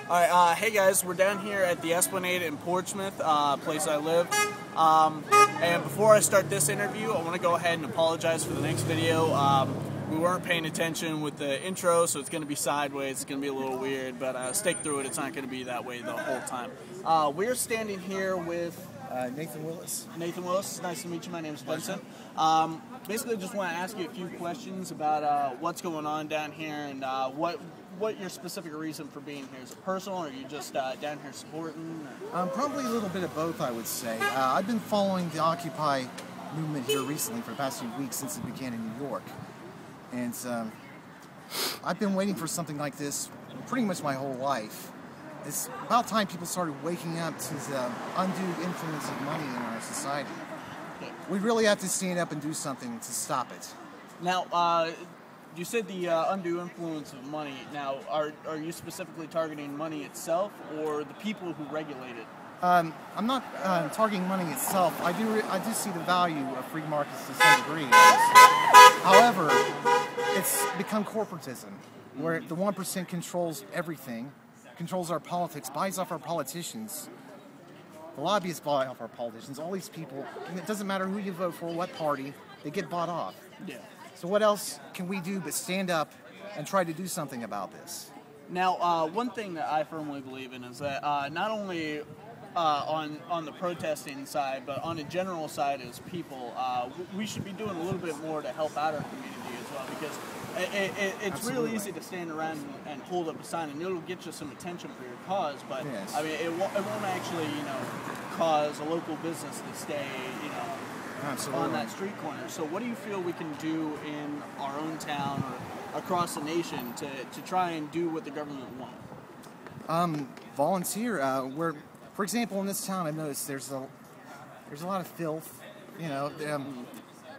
Alright, hey guys, we're down here at the Esplanade in Portsmouth, place I live. And before I start this interview, I want to go ahead and apologize for the next video. We weren't paying attention with the intro, so it's going to be sideways, it's going to be a little weird, but stick through it, it's not going to be that way the whole time. We're standing here with Nathan Willis. Nathan Willis, nice to meet you, my name is Vincent. Basically just want to ask you a few questions about what's going on down here and what your specific reason for being here. Is it personal, or are you just down here supporting? Probably a little bit of both, I would say. I've been following the Occupy movement here recently for the past few weeks since it began in New York. And I've been waiting for something like this pretty much my whole life. It's about time people started waking up to the undue influence of money in our society. We really have to stand up and do something to stop it. Now, you said the undue influence of money. Now, are you specifically targeting money itself or the people who regulate it? I'm not targeting money itself. I do see the value of free markets to some degree. However, it's become corporatism, where the 1% controls everything, controls our politics, buys off our politicians. The lobbyists buy off our politicians. All these people, and it doesn't matter who you vote for, what party, they get bought off. Yeah. So what else can we do but stand up and try to do something about this? Now, one thing that I firmly believe in is that not only on the protesting side, but on a general side as people, we should be doing a little bit more to help out our community as well, because it's real easy to stand around and hold up a sign, and it'll get you some attention for your cause, but yes. I mean, it won't actually, cause a local business to stay, Absolutely. on that street corner. So what do you feel we can do in our own town or across the nation to try and do what the government wants? Volunteer. For example, in this town, I've noticed there's a lot of filth.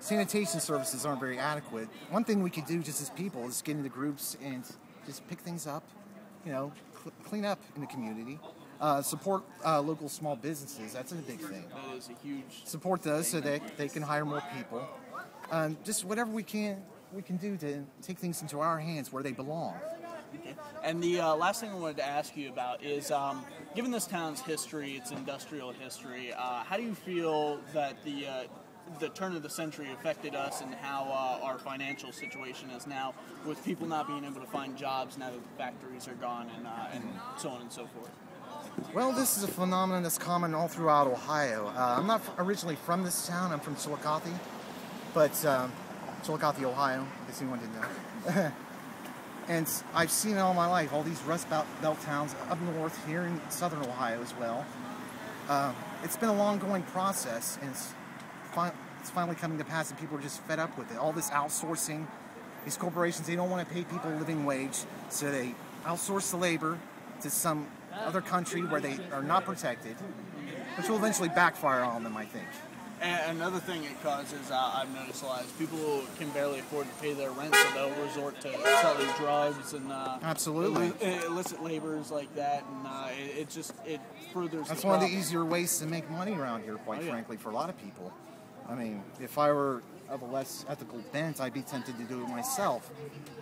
Sanitation services aren't very adequate. One thing we could do just as people is get into groups and just pick things up, clean up in the community. Support local small businesses. That's a big thing. That is a huge support those so that they can hire more people. Just whatever we can do to take things into our hands where they belong. Okay. And the last thing I wanted to ask you about is, given this town's history, its industrial history, how do you feel that the turn of the century affected us and how our financial situation is now, with people not being able to find jobs now that the factories are gone and so on and so forth? Well, this is a phenomenon that's common all throughout Ohio. I'm not originally from this town. I'm from Chillicothe, but Chillicothe, Ohio, if anyone didn't know. And I've seen it all my life, all these Rust Belt towns up north, here in southern Ohio as well. It's been a long-going process, and it's finally coming to pass, and people are just fed up with it. All this outsourcing, these corporations, they don't want to pay people a living wage, so they outsource the labor to some other country where they are not protected, which will eventually backfire on them, I think. And another thing it causes, I've noticed a lot, is people can barely afford to pay their rent, so they'll resort to selling drugs and absolutely illicit labors like that, and it furthers. That's one of the easier ways to make money around here, quite frankly, for a lot of people. I mean, if I were of a less ethical bent, I'd be tempted to do it myself.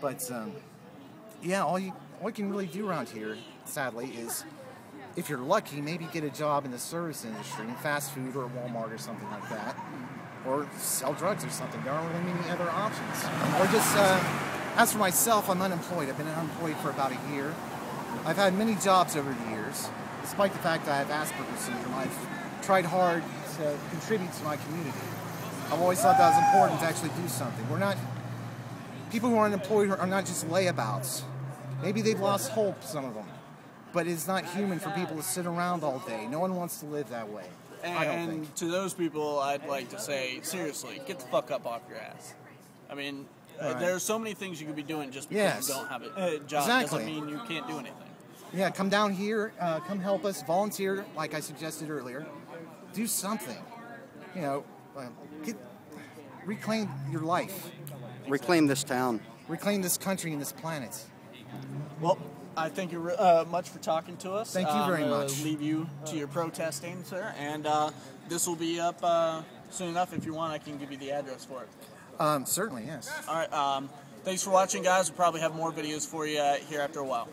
But yeah, all you can really do around here, sadly, is, if you're lucky, maybe get a job in the service industry, in fast food or Walmart or something like that, or sell drugs or something. There aren't really many other options. Or just, as for myself, I'm unemployed. I've been unemployed for about a year. I've had many jobs over the years. Despite the fact that I have Asperger's syndrome, I've tried hard to contribute to my community. I've always thought that was important to actually do something. People who are unemployed are not just layabouts. Maybe they've lost hope, some of them. But it's not human for people to sit around all day. No one wants to live that way. And to those people, I'd like to say, seriously, get the fuck up off your ass. I mean, there are so many things you could be doing just because you don't have a job. Exactly. Doesn't mean you can't do anything. Yeah, come down here, come help us, volunteer, like I suggested earlier. Do something. Reclaim your life. Reclaim this town. Reclaim this country and this planet. Well, I thank you much for talking to us. Thank you very much. I'll leave you to your protesting, sir. And this will be up soon enough. If you want, I can give you the address for it. Certainly, yes. All right. Thanks for watching, guys. We'll probably have more videos for you here after a while.